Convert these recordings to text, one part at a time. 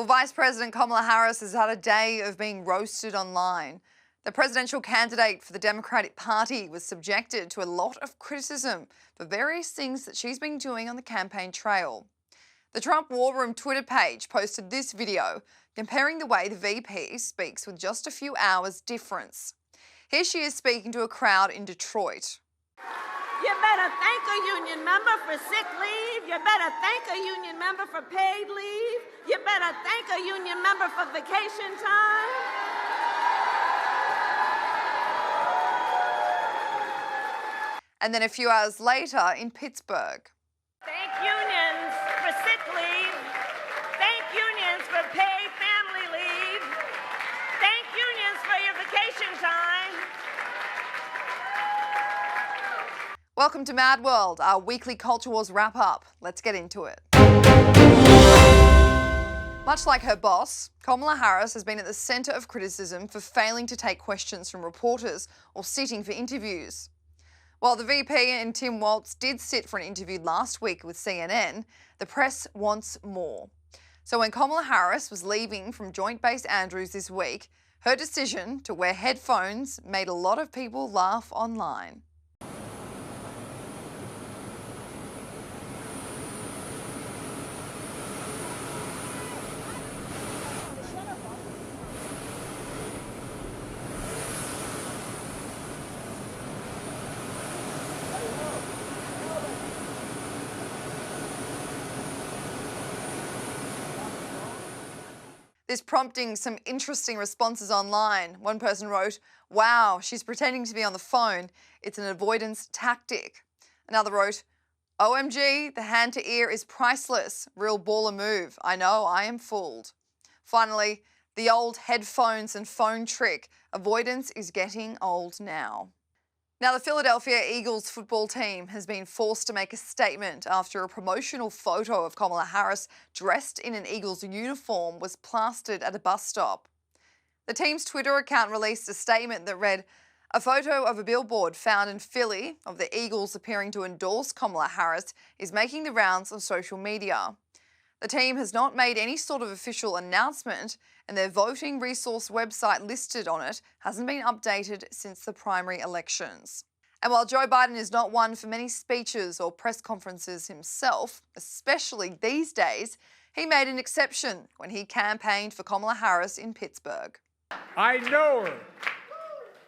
Well, Vice President Kamala Harris has had a day of being roasted online. The presidential candidate for the Democratic Party was subjected to a lot of criticism for various things that she's been doing on the campaign trail. The Trump War Room Twitter page posted this video comparing the way the VP speaks with just a few hours difference. Here she is speaking to a crowd in Detroit. You better thank a union member for sick leave. You better thank a union member for paid leave. You better thank a union member for vacation time. And then a few hours later in Pittsburgh. Thank unions for sick leave. Thank unions for paid family leave. Thank unions for your vacation time. Welcome to Mad World, our weekly Culture Wars wrap-up. Let's get into it. Much like her boss, Kamala Harris has been at the centre of criticism for failing to take questions from reporters or sitting for interviews. While the VP and Tim Walz did sit for an interview last week with CNN, the press wants more. So when Kamala Harris was leaving from Joint Base Andrews this week, her decision to wear headphones made a lot of people laugh online. This prompting some interesting responses online. One person wrote, "Wow, she's pretending to be on the phone. It's an avoidance tactic." Another wrote, "OMG, the hand to ear is priceless. Real baller move. I know, I am fooled." Finally, the old headphones and phone trick. Avoidance is getting old now. Now, the Philadelphia Eagles football team has been forced to make a statement after a promotional photo of Kamala Harris dressed in an Eagles uniform was plastered at a bus stop. The team's Twitter account released a statement that read, "A photo of a billboard found in Philly of the Eagles appearing to endorse Kamala Harris is making the rounds on social media. The team has not made any sort of official announcement, and their voting resource website listed on it hasn't been updated since the primary elections." And while Joe Biden is not one for many speeches or press conferences himself, especially these days, he made an exception when he campaigned for Kamala Harris in Pittsburgh. I know her.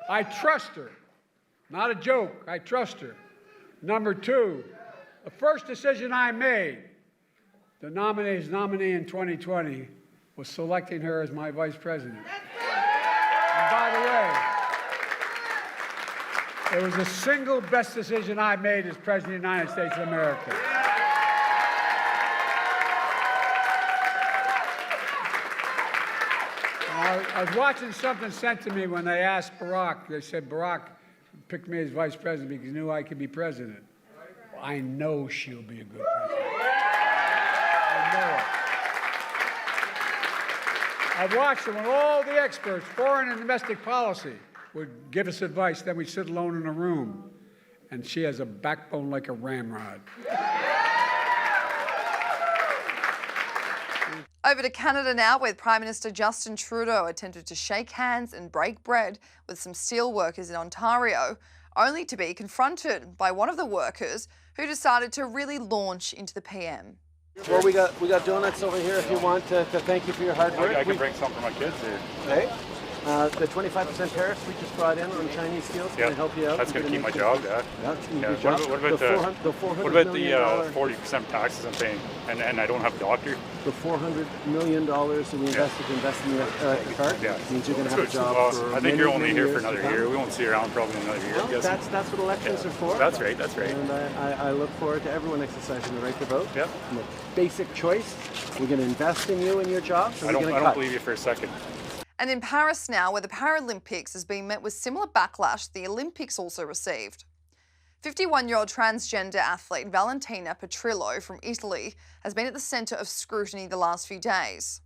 I trust her. Not a joke. I trust her. Number two, the first decision I made, the nominee in 2020, was selecting her as my vice president. And by the way, it was the single best decision I made as President of the United States of America. I was watching something sent to me when they asked Barack. They said Barack picked me as vice president because he knew I could be president. Well, I know she'll be a good president. I've watched it when all the experts, foreign and domestic policy, would give us advice, then we'd sit alone in a room, and she has a backbone like a ramrod. Over to Canada now, where Prime Minister Justin Trudeau attempted to shake hands and break bread with some steel workers in Ontario, only to be confronted by one of the workers who decided to really launch into the PM. Well, we got donuts over here if you want to thank you for your hard work. I can bring some for my kids here. Okay. The 25% tariffs we just brought in on Chinese steel is going to help you out. That's going to keep my job, yeah. Yeah, it's going to Yeah. keep your job. What about the 40% taxes I'm paying, and I don't have a doctor? The $400 million that we invested in the electric car means you're going to have a job for I think you're only here for years another year. We won't see you around probably another year. Well, that's what elections are for. That's right, that's right. And I look forward to everyone exercising the right to vote. Yep. And the basic choice, we're going to invest in you and your job. So I don't believe you for a second. And in Paris now, where the Paralympics has been met with similar backlash the Olympics also received. 51-year-old transgender athlete Valentina Petrillo from Italy has been at the centre of scrutiny the last few days.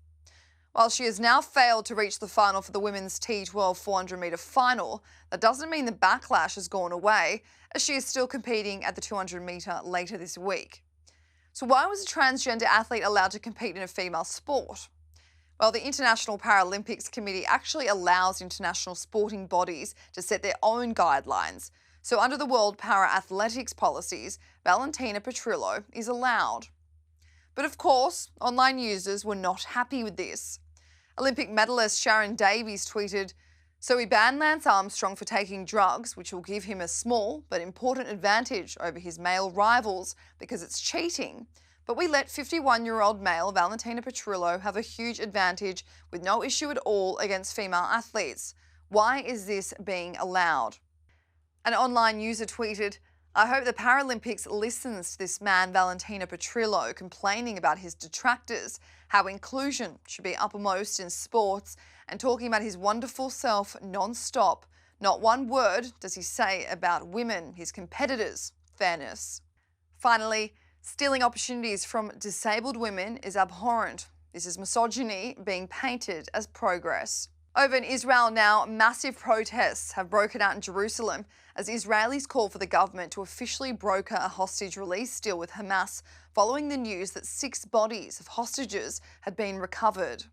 While she has now failed to reach the final for the women's T12 400-metre final, that doesn't mean the backlash has gone away, as she is still competing at the 200-metre later this week. So why was a transgender athlete allowed to compete in a female sport? Well, the International Paralympics Committee actually allows international sporting bodies to set their own guidelines. So under the World Para-Athletics policies, Valentina Petrillo is allowed. But of course, online users were not happy with this. Olympic medalist Sharon Davies tweeted, "So we banned Lance Armstrong for taking drugs, which will give him a small but important advantage over his male rivals because it's cheating. But we let 51-year-old male Valentina Petrillo have a huge advantage with no issue at all against female athletes. Why is this being allowed?" An online user tweeted, "I hope the Paralympics listens to this man Valentina Petrillo complaining about his detractors, how inclusion should be uppermost in sports, and talking about his wonderful self non-stop. Not one word does he say about women, his competitors, fairness." Finally, stealing opportunities from disabled women is abhorrent. This is misogyny being painted as progress. Over in Israel now, massive protests have broken out in Jerusalem as Israelis call for the government to officially broker a hostage release deal with Hamas following the news that 6 bodies of hostages had been recovered.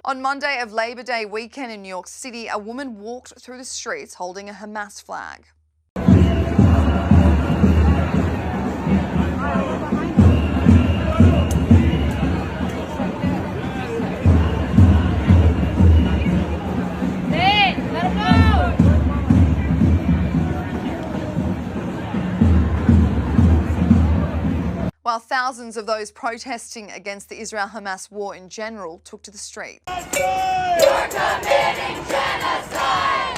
On Monday of Labor Day weekend in New York City, a woman walked through the streets holding a Hamas flag. While thousands of those protesting against the Israel-Hamas war in general took to the streets. You're committing genocide!